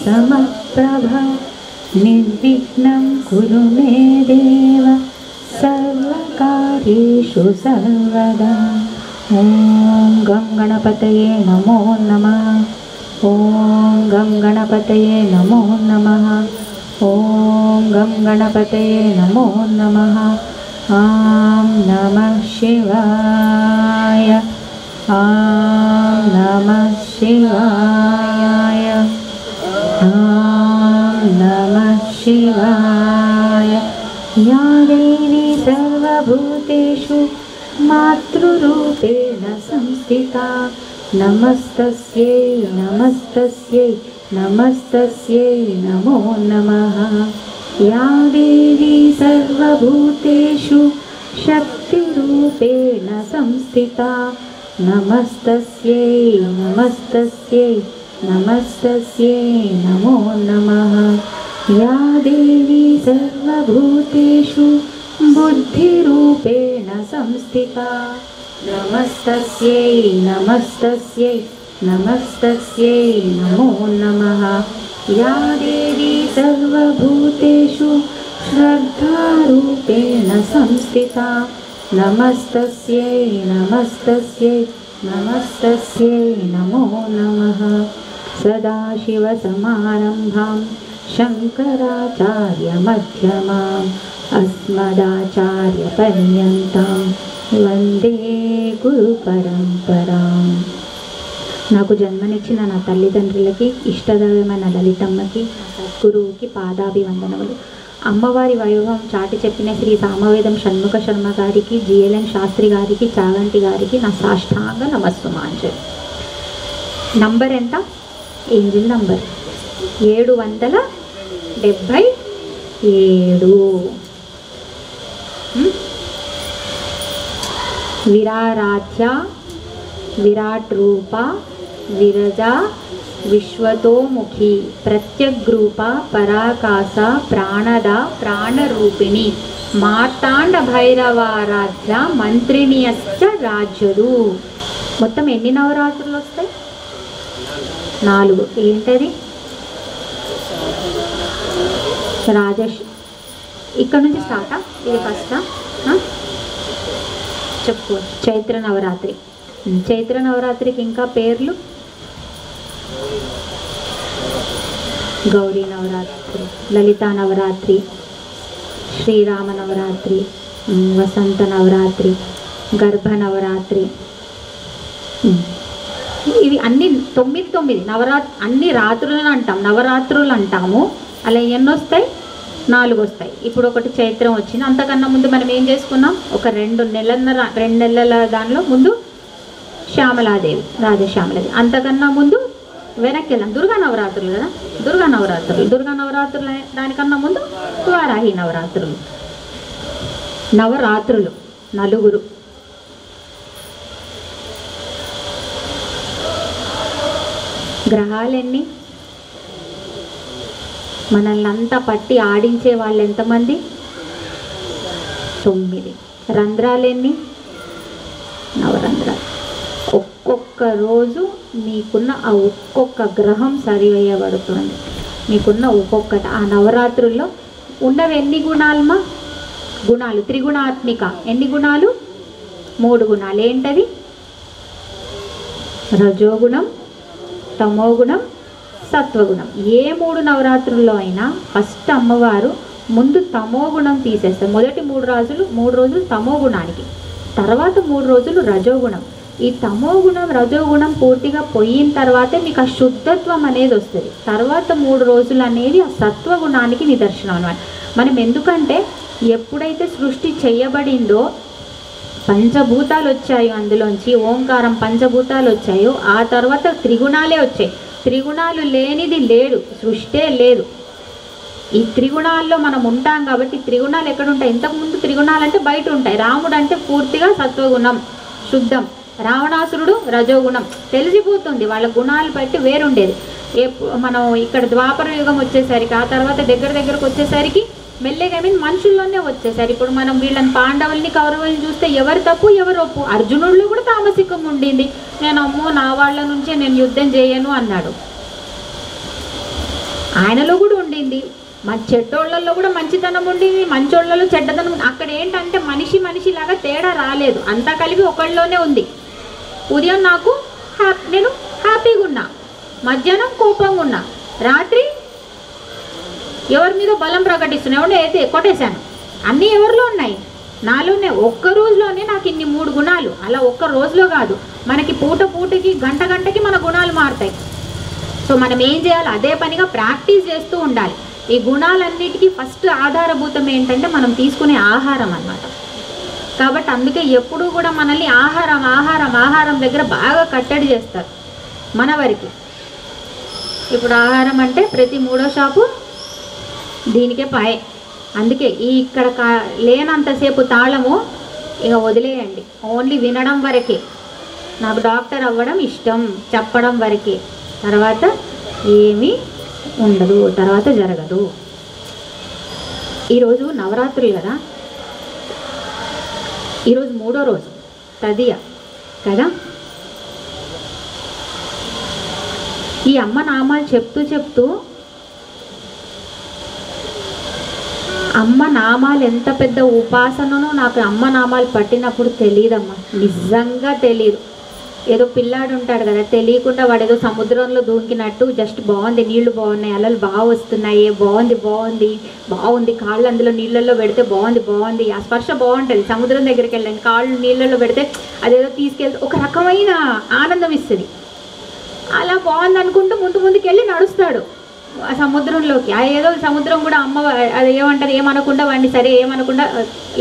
समप्रभ निर्विघ्नं कुरु मे देव सर्वकार्येषु सर्वदा। ॐ गं गणपतये नमो नमः। ॐ गं गणपतये नमो नमः। ॐ गं गणपतये नमो नमः। ॐ नमः शिवाय। ॐ नमः शिवाय। ॐ नमः शिवाय। या देवी सर्वभूतेषु मातृरूपेण संस्थिता नमस्तस्यै नमस्तस्यै नमस्तस्यै नमो नमः। या देवी सर्वभूतेषु शक्तिरूपेण संस्थिता नमस्तस्यै नमस्तस्यै नमस्तस्यै नमो नमः। या देवी सर्वभूतेषु बुद्धिरूपेण संस्थिता नमस्तस्यै नमस्तस्यै नमस्तस्यै नमो नमः। या देवी सर्वभूतेषु श्रद्धारूपेण संस्थिता नमस्तस्यै नमस्तस्यै नमस्तस्यै नमो नमः। सदाशिवसमारम्भां शङ्कराचार्यमध्यमाम् अस्मदाचार्यपर्यन्तां వందే గురు పరంపరాం. నాకు జన్మనిచ్చిన నా తల్లిదండ్రులకి, ఇష్టదైవమైన లలితమ్మకి, సద్గురువుకి పాదాభివందనములు. అమ్మవారి వైభవం చాటి చెప్పిన శ్రీ సామవేదం షణ్ముఖ శర్మ గారికి, జిఎల్ఎన్ శాస్త్రి గారికి, చాగంటి గారికి నా సాష్టాంగ నమస్సుమాంజలి. నంబర్ ఎంత? Angel number 777. విరారాధ్య విరాట్ రూప విరజా విశ్వతోముఖి ప్రత్యగ్రూప పరాకాశ ప్రాణద ప్రాణరూపిణి మార్తాండ భైరవారాధ్య మంత్రిణియశ్చ రాజ్యుడు. మొత్తం ఎన్ని నవరాత్రులు వస్తాయి? 4. ఏంటది? రాజేష్ ఇక్కడ నుంచి స్టార్టా? ఇది ఫస్టా? చెప్పు. చైత్ర నవరాత్రి. చైత్ర నవరాత్రికి ఇంకా పేర్లు: గౌరీ నవరాత్రి, లలితా నవరాత్రి, శ్రీరామ నవరాత్రి, వసంత నవరాత్రి, గర్భ నవరాత్రి. ఇవి అన్ని 9 అన్ని రాత్రులను అంటాం, నవరాత్రులు అంటాము. అలా ఎన్ని వస్తాయి? 4 వస్తాయి. ఇప్పుడు ఒకటి చైత్రం వచ్చింది. అంతకన్నా ముందు మనం ఏం చేసుకున్నాం? ఒక 2 నెలల దానిలో ముందు శ్యామలాదేవి, రాజశ్యామలాదేవి. అంతకన్నా ముందు వెనక్కి వెళ్ళాం, దుర్గా నవరాత్రులు కదా, దుర్గా నవరాత్రులు. దానికన్నా ముందు వారాహి నవరాత్రులు. నవరాత్రులు 4. గ్రహాలెన్ని? మనల్ని అంతా పట్టి ఆడించే వాళ్ళు ఎంతమంది? 9. రంధ్రాలెన్ని? నవరంధ్రాలు. ఒక్కొక్క రోజు మీకున్న ఆ ఒక్కొక్క గ్రహం సరివేయబడుతుంది. మీకున్న ఒక్కొక్కటి ఆ నవరాత్రుల్లో ఉన్నవి ఎన్ని గుణాలమ్మా? గుణాలు త్రిగుణాత్మిక. ఎన్ని గుణాలు? 3 గుణాలు. ఏంటది? రజోగుణం, తమోగుణం, సత్వగుణం. ఏ 3 నవరాత్రుల్లో అయినా ఫస్ట్ అమ్మవారు ముందు తమోగుణం తీసేస్తారు. మొదటి 3 రోజులు తమోగుణానికి, తర్వాత 3 రోజులు రజోగుణం. ఈ తమోగుణం రజోగుణం పూర్తిగా పోయిన తర్వాతే మీకు ఆ శుద్ధత్వం అనేది వస్తుంది. తర్వాత 3 రోజులు అనేది ఆ సత్వగుణానికి నిదర్శనం అన్నమాట. మనం ఎందుకంటే ఎప్పుడైతే సృష్టి చేయబడిందో పంచభూతాలు వచ్చాయో, అందులోంచి ఓంకారం పంచభూతాలు వచ్చాయో, ఆ తర్వాత త్రిగుణాలే వచ్చాయి. త్రిగుణాలు లేనిది లేడు, సృష్టే లేదు. ఈ త్రిగుణాల్లో మనం ఉంటాం కాబట్టి త్రిగుణాలు ఎక్కడ ఉంటాయి? ఇంతకుముందు త్రిగుణాలు అంటే బయట ఉంటాయి. రాముడు అంటే పూర్తిగా సత్వగుణం, శుద్ధం. రావణాసురుడు రజోగుణం. తెలిసిపోతుంది వాళ్ళ గుణాలు బట్టి వేరుండేది. మనం ఇక్కడ ద్వాపర యుగం వచ్చేసరికి, ఆ తర్వాత దగ్గరకు వచ్చేసరికి మెల్లగా మనుషుల్లోనే వచ్చేసారు. ఇప్పుడు మనం వీళ్ళని పాండవుల్ని కౌరవుల్ని చూస్తే ఎవరు తప్పు ఎవరు ఒప్పు? అర్జునుడిలో కూడా తామసికం ఉండింది. నేను అమ్మో నా వాళ్ళ నుంచే నేను యుద్ధం చేయను అన్నాడు. ఆయనలో కూడా ఉండింది, మన చెడ్డోళ్ళల్లో కూడా మంచితనం ఉండింది, మంచోళ్ళలో చెడ్డతనం. అక్కడ ఏంటంటే మనిషిలాగా తేడా రాలేదు, అంతా కలిపి ఒకళ్ళలోనే ఉంది. ఉదయం నాకు నేను హ్యాపీగా ఉన్నా, మధ్యాహ్నం కోపంగా ఉన్నా, రాత్రి ఎవరి మీద బలం ప్రకటిస్తున్నా, ఎవడో అయితే కొట్టేశాను. అన్నీ ఎవరిలో ఉన్నాయి? నాలోనే. ఒక్క రోజులోనే నాకు ఇన్ని 3 గుణాలు. అలా ఒక్క రోజులో కాదు, మనకి పూటకి గంటకి మన గుణాలు మారుతాయి. సో మనం ఏం చేయాలి? అదే పనిగా ప్రాక్టీస్ చేస్తూ ఉండాలి. ఈ గుణాలన్నిటికీ ఫస్ట్ ఆధారభూతం ఏంటంటే మనం తీసుకునే ఆహారం అన్నమాట. కాబట్టి అందుకే ఎప్పుడూ కూడా మనల్ని ఆహారం దగ్గర బాగా కట్టడి చేస్తారు మన వరకు. ఇప్పుడు ఆహారం అంటే ప్రతి 3వ షాపు దీనికే పాయే. అందుకే ఇక్కడ లేనంతసేపు తాళము ఇక వదిలేయండి, ఓన్లీ వినడం వరకే. నాకు డాక్టర్ అవ్వడం ఇష్టం చెప్పడం వరకే, తర్వాత ఏమీ ఉండదు, తర్వాత జరగదు. ఈరోజు నవరాత్రులు కదా, ఈరోజు 3వ రోజు తదియ కదా. ఈ అమ్మ నామాలు చెప్తూ అమ్మ నామాలు ఎంత పెద్ద ఉపాసననో నాకు అమ్మ నామాలు పట్టినప్పుడు తెలియదమ్మా, నిజంగా తెలియదు. ఏదో పిల్లాడు ఉంటాడు కదా, తెలియకుండా వాడు ఏదో సముద్రంలో దూకినట్టు జస్ట్ బాగుంది, నీళ్లు బాగున్నాయి, అలలు బాగా వస్తున్నాయి, బాగుంది కాళ్ళు అందులో నీళ్ళల్లో పెడితే బాగుంది, ఆ స్పర్శ బాగుంటుంది. సముద్రం దగ్గరికి వెళ్ళండి, కాళ్ళు నీళ్ళల్లో పెడితే అదేదో తీసుకెళ్తే ఒక రకమైన ఆనందం ఇస్తుంది. అలా బాగుంది అనుకుంటూ ముందుకు వెళ్ళి నడుస్తాడు ఆ సముద్రంలోకి. ఏదో సముద్రం కూడా అమ్మ అది ఏమంటారు, ఏమనకుండా వాడిని సరే ఏమనకుండా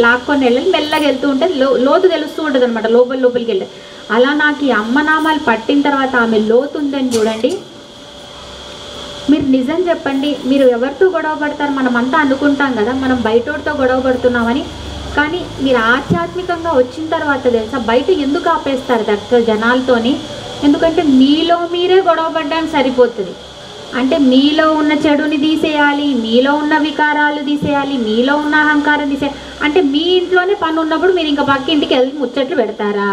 లాక్కొని వెళ్ళాలి, మెల్లగా వెళ్తూ ఉంటుంది, లోతు తెలుస్తూ ఉంటుంది అనమాట, లోపలికి వెళ్ళి. అలా నాకు ఈ అమ్మ నామాలు పట్టిన తర్వాత ఆమె లోతు ఉందని చూడండి. మీరు నిజం చెప్పండి, మీరు ఎవరితో గొడవ పడతారు? మనం అంతా అనుకుంటాం కదా మనం బయటోడితో గొడవ పడుతున్నామని, కానీ మీరు ఆధ్యాత్మికంగా వచ్చిన తర్వాత తెలుసా బయట ఎందుకు ఆపేస్తారు దగ్గర జనాలతోని? ఎందుకంటే మీలో మీరే గొడవ పడ్డానికి సరిపోతుంది. అంటే మీలో ఉన్న చెడుని తీసేయాలి, మీలో ఉన్న వికారాలు తీసేయాలి, మీలో ఉన్న అహంకారం తీసేయాలి. అంటే మీ ఇంట్లోనే పని ఉన్నప్పుడు మీరు ఇంకా పక్కింటికి వెళ్ళి ముచ్చట్లు పెడతారా?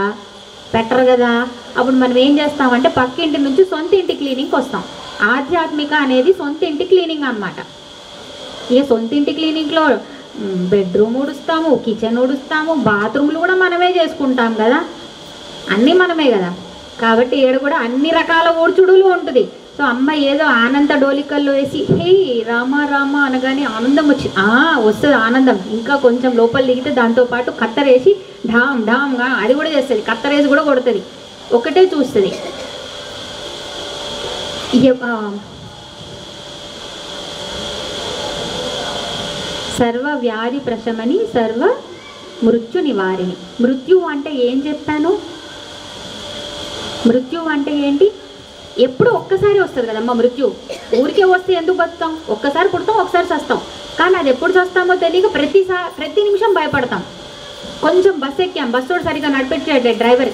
పెట్టరు కదా. అప్పుడు మనం ఏం చేస్తామంటే పక్కింటి నుంచి సొంత ఇంటి క్లీనింగ్కి వస్తాం. ఆధ్యాత్మిక అనేది సొంత ఇంటి క్లీనింగ్ అన్నమాట. ఇక సొంత ఇంటి క్లీనింగ్లో బెడ్రూమ్ ఊడుస్తాము, కిచెన్ ఊడుస్తాము, బాత్రూమ్లు కూడా మనమే చేసుకుంటాం కదా, అన్నీ మనమే కదా. కాబట్టి ఏడు కూడా అన్ని రకాల ఊడ్చుడులు ఉంటుంది. సో అమ్మ ఏదో ఆనంద డోలికల్లో వేసి హే రామ అనగానే ఆనందం వస్తుంది ఆనందం. ఇంకా కొంచెం లోపల దిగితే దాంతోపాటు కత్తరేసి ఢామ్గా అది కూడా చేస్తుంది, కత్తరేసి కూడా కొడుతుంది, ఒకటే చూస్తుంది. సర్వ వ్యాధి ప్రశమని సర్వ మృత్యు నివారిణి. మృత్యువు అంటే ఏం చెప్పాను? మృత్యువు అంటే ఏంటి? ఎప్పుడు ఒక్కసారి వస్తుంది కదమ్మా మృత్యు. ఊరికే వస్తే ఎందుకు బతుకుతాం? ఒక్కసారి పుడతాం, ఒకసారి చస్తాం. కానీ అది ఎప్పుడు చస్తామో తెలియక ప్రతి నిమిషం భయపడతాం. కొంచెం బస్సు ఎక్కాం, బస్సు సరిగ్గా నడిపించే డ్రైవర్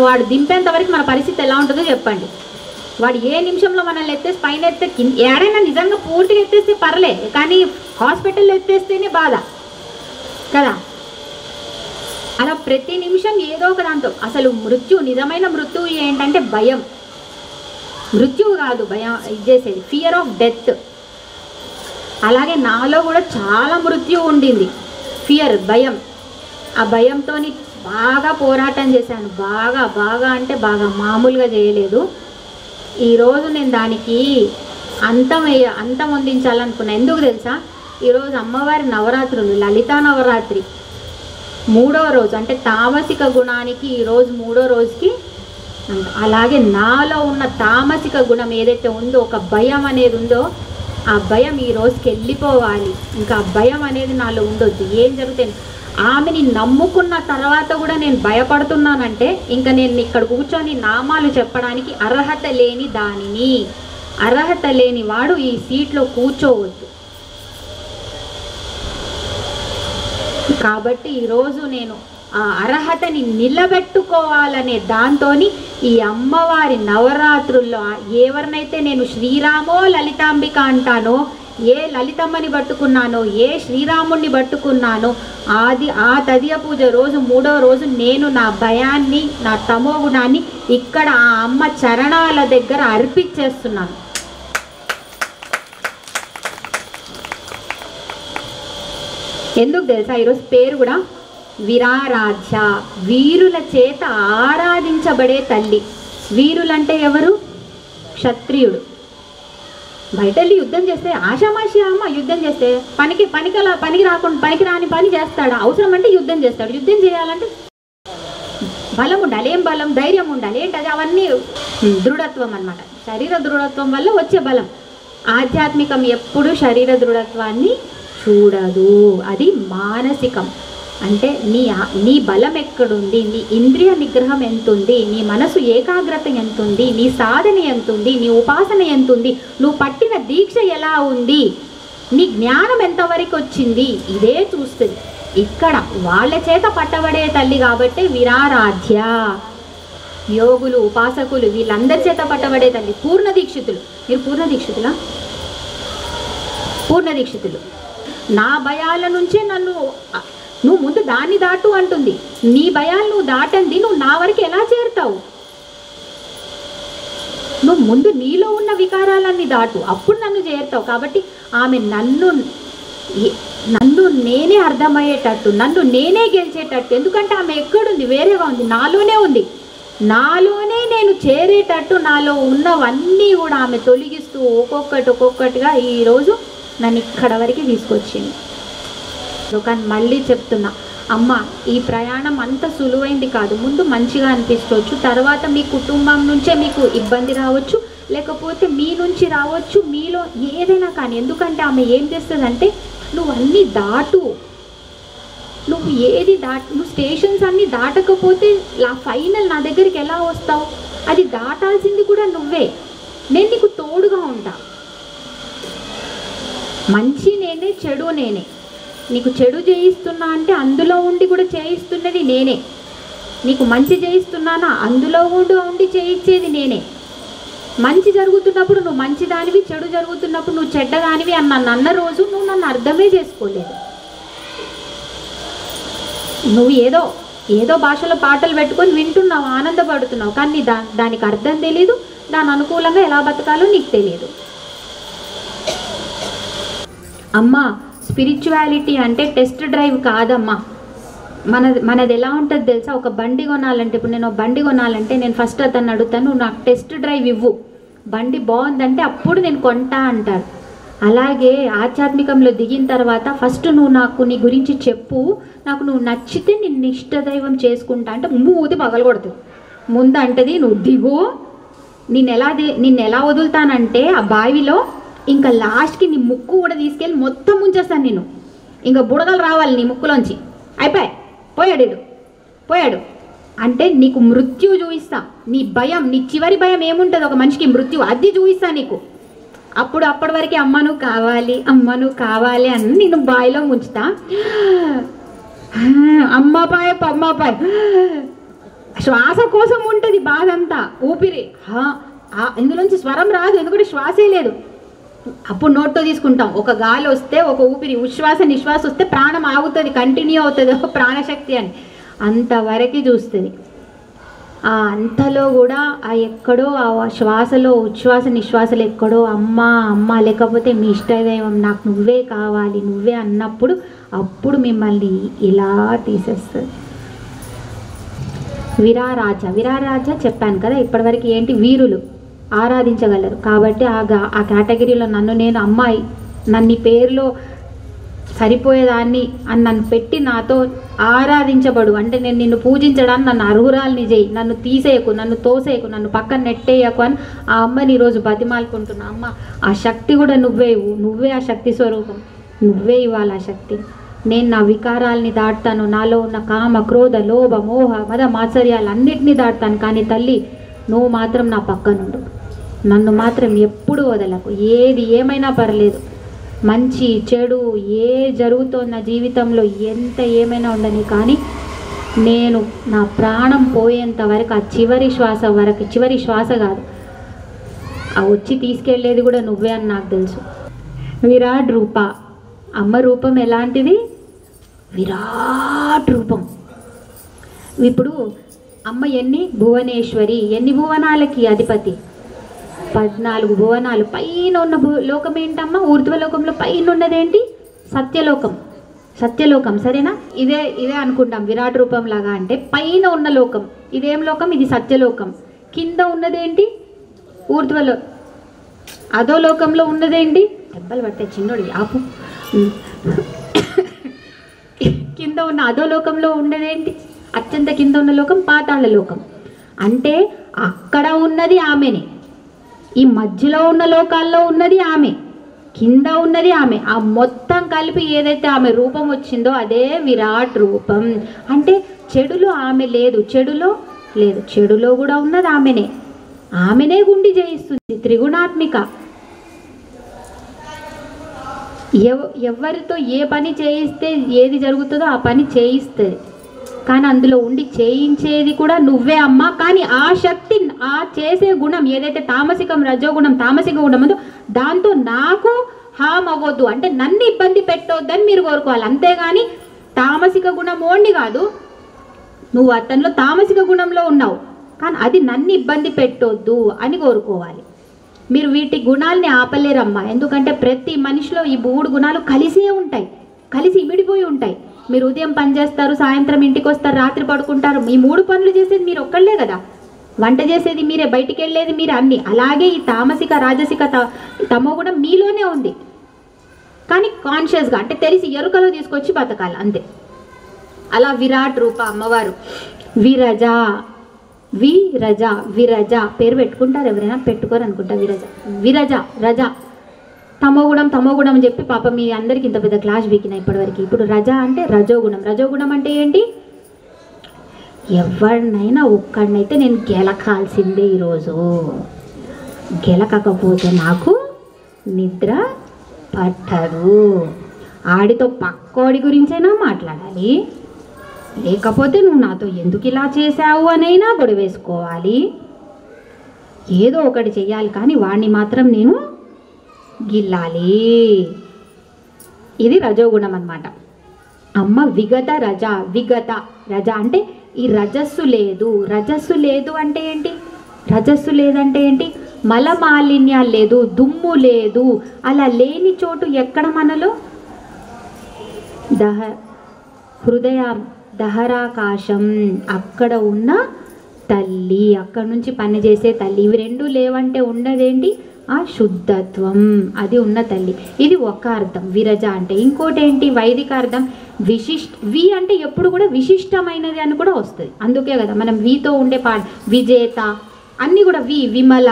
వాడు దింపేంత వరకు మన పరిస్థితి ఎలా ఉంటుందో చెప్పండి. వాడు ఏ నిమిషంలో మనల్ని ఎత్తేసి పైన ఏడైనా నిజంగా పూర్తిగా ఎత్తేస్తే పర్లే, కానీ హాస్పిటల్లో ఎత్తేస్తేనే బాధ కదా. అలా ప్రతి నిమిషం ఏదో ఒక దాంతో అసలు నిజమైన మృత్యువు ఏంటంటే భయం. మృత్యువు కాదు భయం ఇచ్చేసేది, ఫియర్ ఆఫ్ డెత్. అలాగే నాలో కూడా చాలా మృత్యువు ఉండింది, ఫియర్, భయం. ఆ భయంతో బాగా పోరాటం చేశాను, బాగా అంటే బాగా, మామూలుగా చేయలేదు. ఈరోజు నేను దానికి అంతం అందించాలనుకున్నా. ఎందుకు తెలుసా? ఈరోజు అమ్మవారి నవరాత్రులు, లలితా నవరాత్రి 3వ రోజు, అంటే తామసిక గుణానికి ఈరోజు 3వ రోజుకి. అలాగే నాలో ఉన్న తామసిక గుణం ఏదైతే ఉందో, ఒక భయం అనేది ఉందో, ఆ భయం ఈ రోజుకి వెళ్ళిపోవాలి. ఇంకా ఆ భయం అనేది నాలో ఉండొద్దు. ఏం జరుగుతుంది? ఆమెని నమ్ముకున్న తర్వాత కూడా నేను భయపడుతున్నానంటే ఇంకా నేను ఇక్కడ కూర్చొని నామాలు చెప్పడానికి అర్హత లేని దానిని, అర్హత లేని వాడు ఈ సీట్లో కూర్చోవద్దు. కాబట్టి ఈరోజు నేను ఆ అర్హతని నిలబెట్టుకోవాలనే దాంతోని ఈ అమ్మవారి నవరాత్రుల్లో ఎవరినైతే నేను శ్రీరామో లలితాంబిక అంటానో, ఏ లలితమ్మని పట్టుకున్నానో, ఏ శ్రీరాముణ్ణి పట్టుకున్నానో, ఆ తదియ పూజ రోజు 3వ రోజు నేను నా భయాన్ని, నా తమో గుణాన్ని ఇక్కడ ఆ అమ్మ చరణాల దగ్గర అర్పించేస్తున్నాను. ఎందుకు తెలుసా ఈరోజు పేరు కూడా విరారాధ్య, వీరుల చేత ఆరాధించబడే తల్లి. వీరులంటే ఎవరు? క్షత్రియుడు. బయటెళ్ళి యుద్ధం చేస్తే ఆషామాషి అమ్మ యుద్ధం చేస్తే పనికి రాని పని చేస్తాడు. అవసరం అంటే యుద్ధం చేస్తాడు. యుద్ధం చేయాలంటే బలం ఉండాలి. ఏం బలం? ధైర్యం ఉండాలి. ఏంటది? అవన్నీ దృఢత్వం అన్నమాట. శరీర దృఢత్వం వల్ల వచ్చే బలం. ఆధ్యాత్మికం ఎప్పుడు శరీర దృఢత్వాన్ని చూడదు, అది మానసికం. అంటే నీ బలం ఎక్కడుంది, నీ ఇంద్రియ నిగ్రహం ఎంతుంది, నీ మనసు ఏకాగ్రత ఎంతుంది, నీ సాధన ఎంతుంది, నీ ఉపాసన ఎంతుంది, నువ్వు పట్టిన దీక్ష ఎలా ఉంది, నీ జ్ఞానం ఎంతవరకు వచ్చింది, ఇదే చూస్తుంది. ఇక్కడ వాళ్ళ చేత పట్టబడే తల్లి కాబట్టి విరారాధ్య. యోగులు, ఉపాసకులు వీళ్ళందరి చేత పట్టబడే తల్లి. పూర్ణ దీక్షితులు. మీరు పూర్ణ దీక్షితులా? పూర్ణ దీక్షితులు. నా భయాల నుంచే నువ్వు ముందు దాన్ని దాటు అంటుంది. నీ భయాలు నువ్వు దాటండి, నువ్వు నా వరకు ఎలా చేరుతావు? నువ్వు ముందు నీలో ఉన్న వికారాలన్నీ దాటు, అప్పుడు నన్ను చేరుతావు. కాబట్టి ఆమె నన్ను నేనే అర్థమయ్యేటట్టు, నన్ను నేనే గెలిచేటట్టు. ఎందుకంటే ఆమె ఎక్కడుంది? వేరేగా ఉంది. నాలోనే ఉంది. నాలోనే నేను చేరేటట్టు నాలో ఉన్నవన్నీ కూడా ఆమె తొలగిస్తూ ఒక్కొక్కటిగా ఈరోజు నన్ను ఇక్కడ వరకు తీసుకొచ్చింది. కానీ మళ్ళీ చెప్తున్నా, అమ్మ ఈ ప్రయాణం అంత సులువైంది కాదు. ముందు మంచిగా అనిపించవచ్చు, తర్వాత మీ కుటుంబం నుంచే మీకు ఇబ్బంది రావచ్చు, లేకపోతే మీ నుంచి రావచ్చు, మీలో ఏదైనా కానీ. ఎందుకంటే ఆమె ఏం చేస్తుందంటే, నువ్వు అన్నీ దాటు, నువ్వు స్టేషన్స్ అన్నీ దాటకపోతే ఫైనల్ నా దగ్గరికి ఎలా వస్తావు? అది దాటాల్సింది కూడా నువ్వే. నేను నీకు తోడుగా ఉంటా. మంచి నేనే, చెడు నేనే. నీకు చెడు చేయిస్తున్నా అంటే అందులో ఉండి కూడా చేయిస్తున్నది నేనే. నీకు మంచి చేయిస్తున్నానా? అందులో ఉండి చేయించేది నేనే. మంచి జరుగుతున్నప్పుడు నువ్వు మంచిదానివి, చెడు జరుగుతున్నప్పుడు నువ్వు చెడ్డదానివి అని నన్ను అన్న రోజు నువ్వు నన్ను అర్థమే చేసుకోలేదు. నువ్వు ఏదో భాషలో పాటలు పెట్టుకొని వింటున్నావు, ఆనందపడుతున్నావు, కానీ దానికి అర్థం తెలియదు, దాని అనుకూలంగా ఎలా బతకాలో నీకు తెలియదు. అమ్మా, స్పిరిచువాలిటీ అంటే టెస్ట్ డ్రైవ్ కాదమ్మా. మనది ఎలా ఉంటుంది తెలుసా? ఒక బండి కొనాలంటే, ఇప్పుడు నేను బండి కొనాలంటే నేను ఫస్ట్ అతన్ని అడుగుతాను, నువ్వు నాకు టెస్ట్ డ్రైవ్ ఇవ్వు, బండి బాగుందంటే అప్పుడు నేను కొంటా అంటారు. అలాగే ఆధ్యాత్మికంలో దిగిన తర్వాత ఫస్ట్ నువ్వు నాకు నీ గురించి చెప్పు, నాకు నువ్వు నచ్చితే నిన్ను ఇష్టదైవం చేసుకుంటా అంటే మూతి పగలగొడుతుంది. ముందు అంటది, నువ్వు దిగు, నిన్ను ఎలా వదులుతానంటే ఆ బావిలో ఇంకా లాస్ట్కి నీ ముక్కు కూడా తీసుకెళ్ళి మొత్తం ముంచేస్తాను నేను. ఇంకా బుడగలు రావాలి నీ ముక్కులోంచి. అయిపోయి పోయాడు అంటే నీకు మృత్యు చూపిస్తా. నీ భయం, నీ చివరి భయం ఏముంటుంది ఒక మనిషికి? మృత్యు. అది చూపిస్తా నీకు. అప్పటి వరకు అమ్మ నువ్వు కావాలి అని నేను బావిలో ముంచుతా. అమ్మపాయ శ్వాస కోసం ఉంటుంది బాధ అంతా. ఊపిరి ఇందులోంచి స్వరం రాదు, ఎందుకంటే శ్వాసే లేదు. అప్పుడు నోట్తో తీసుకుంటాం. ఒక గాలి వస్తే, ఒక ఊపిరి ఉచ్ఛ్వాస నిశ్వాస వస్తే ప్రాణం ఆగుతుంది, కంటిన్యూ అవుతుంది, ఒక ప్రాణశక్తి అని అంతవరకు చూస్తుంది. అంతలో కూడా ఎక్కడో ఆ శ్వాసలో ఉచ్ఛ్వాస నిశ్వాసలు ఎక్కడో అమ్మ లేకపోతే మీ ఇష్టదైవం నాకు నువ్వే కావాలి, నువ్వే అన్నప్పుడు అప్పుడు మిమ్మల్ని ఇలా తీసేస్తుంది. విరారాజ చెప్పాను కదా, ఇప్పటివరకు ఏంటి? వీరులు ఆరాధించగలరు. కాబట్టి ఆ కేటగిరీలో నేను అమ్మాయి, నన్ను పేరులో సరిపోయేదాన్ని అని నన్ను పెట్టి నాతో ఆరాధించబడు అంటే నేను నిన్ను పూజించడానికి నన్ను అర్హురాల్ని చేయి, నన్ను తీసేయకు, నన్ను తోసేయకు, నన్ను పక్కన నెట్టేయకు అని ఆ అమ్మని ఈరోజు బతిమాలుకుంటున్నా. అమ్మ, ఆ శక్తి కూడా నువ్వే ఆ శక్తి స్వరూపం, నువ్వే ఇవ్వాలి ఆ శక్తి. నేను నా వికారాలని దాటుతాను, నాలో ఉన్న కామ క్రోధ లోభ మోహ మద మాత్సర్యాలన్నిటినీ దాటుతాను. కానీ తల్లి, నువ్వు మాత్రం నా పక్కనుండు, నన్ను మాత్రం ఎప్పుడు వదలకు. ఏది ఏమైనా పర్లేదు, మంచి చెడు ఏ జరుగుతోన్న జీవితంలో ఎంత ఏమైనా ఉండని, కానీ నేను నా ప్రాణం పోయేంత వరకు, ఆ చివరి శ్వాస వరకు, చివరి శ్వాస కాదు, ఆ వచ్చి తీసుకెళ్ళేది కూడా నువ్వే అని నాకు తెలుసు. విరాట్ రూప, అమ్మ రూపం ఎలాంటిది? విరాట్ రూపం. ఇప్పుడు అమ్మ భువనేశ్వరి, ఎన్ని భువనాలకి అధిపతి? 14 భువనాలు. పైన ఉన్న లోకం ఏంటమ్మా? ఊర్ధ్వలోకంలో పైన ఉన్నదేంటి? సత్యలోకం. సత్యలోకం, సరేనా? ఇదే ఇదే అనుకుంటాం విరాట్ రూపం లాగా. అంటే పైన ఉన్న లోకం ఇదేం లోకం? ఇది సత్యలోకం. కింద ఉన్నదేంటి? ఊర్ధ్వలో అదో లోకంలో ఉన్నదేంటి? దెబ్బలు పట్టే చిన్నోడి ఆపు. కింద ఉన్న అదో లోకంలో ఉన్నదేంటి? అత్యంత కింద ఉన్న లోకం పాతాళ లోకం. అంటే అక్కడ ఉన్నది ఆమెనే, ఈ మధ్యలో ఉన్న లోకాల్లో ఉన్నది ఆమె, కింద ఉన్నది ఆమె. ఆ మొత్తం కలిపి ఏదైతే ఆమె రూపం వచ్చిందో అదే విరాట్ రూపం. అంటే చెడులో ఆమె లేదు, చెడులో లేదు, చెడులో కూడా ఉన్నది ఆమెనే. ఆమెనే గుండి జయిస్తుంది, త్రిగుణాత్మిక. ఎవరితో ఏ పని చేయిస్తే ఏది జరుగుతుందో ఆ పని చేయిస్తుంది. కానీ అందులో ఉండి చేయించేది కూడా నువ్వే అమ్మా. కానీ ఆ శక్తి, ఆ చేసే గుణం ఏదైతే తామసికం, రజోగుణం, తామసిక గుణం ఉందో దాంతో నాకు హామ్ అవ్వద్దు, అంటే నన్ను ఇబ్బంది పెట్టొద్దని మీరు కోరుకోవాలి. అంతేగాని తామసిక గుణం ఓండి కాదు, నువ్వు అతనిలో తామసిక గుణంలో ఉన్నావు కానీ అది నన్ను ఇబ్బంది పెట్టొద్దు అని కోరుకోవాలి. మీరు వీటి గుణాలని ఆపలేరమ్మా. ఎందుకంటే ప్రతి మనిషిలో ఈ 3 గుణాలు కలిసే ఉంటాయి, కలిసి ఇమిడిపోయి ఉంటాయి. మీరు ఉదయం పని చేస్తారు, సాయంత్రం ఇంటికి వస్తారు, రాత్రి పడుకుంటారు. ఈ 3 పనులు చేసేది మీరు ఒక్కళ్ళే కదా. వంట చేసేది మీరే, బయటికి వెళ్ళేది మీరే, అన్నీ. అలాగే ఈ తామసిక, రాజసిక, తమో గుణం మీలోనే ఉంది. కానీ కాన్షియస్గా, అంటే తెలిసి ఎరుకలో తీసుకొచ్చి బతకాలి అంతే. అలా విరాట్ రూప అమ్మవారు. విరజ, విరజ, విరజ పేరు పెట్టుకుంటారు ఎవరైనా? పెట్టుకోరు అనుకుంటా. విరజ, విరజ, రజ. తమోగుణం తమోగుణం అని చెప్పి పాపం మీ అందరికి ఇంత పెద్ద క్లాస్ వీకినా ఇప్పటివరకు. ఇప్పుడు రజ అంటే రజోగుణం. రజోగుణం అంటే ఏంటి? ఎవరినైనా ఒక్కడినైతే నేను గెలకాల్సిందే ఈరోజు, గెలకపోతే నాకు నిద్ర పట్టదు. ఆడితో పక్కోడి గురించైనా మాట్లాడాలి, లేకపోతే నువ్వు నాతో ఎందుకు ఇలా చేశావు అనైనా గొడవేసుకోవాలి, ఏదో ఒకటి చెయ్యాలి. కానీ వాడిని మాత్రం నేను గిల్లాలి. ఇది రజోగుణం అన్నమాట. అమ్మ విగత రజ. విగత రజ అంటే ఈ రజస్సు లేదు. రజస్సు లేదు అంటే ఏంటి? రజస్సు లేదంటే ఏంటి? మలమాలిన్యాలు లేదు, దుమ్ము లేదు. అలా లేని చోటు ఎక్కడ మనలో? హృదయ దహరాకాశం, అక్కడ ఉన్న తల్లి, అక్కడ నుంచి పనిచేసే తల్లి. ఇవి 2 లేవంటే ఉన్నదేంటి? ఆ శుద్ధత్వం, అది ఉన్న తల్లి. ఇది ఒక అర్థం విరజ అంటే. ఇంకోటి ఏంటి? వైదిక అర్థం వి అంటే ఎప్పుడు కూడా విశిష్టమైనది అని కూడా వస్తుంది. అందుకే కదా మనం వితో ఉండే విజేత అన్నీ కూడా విమల,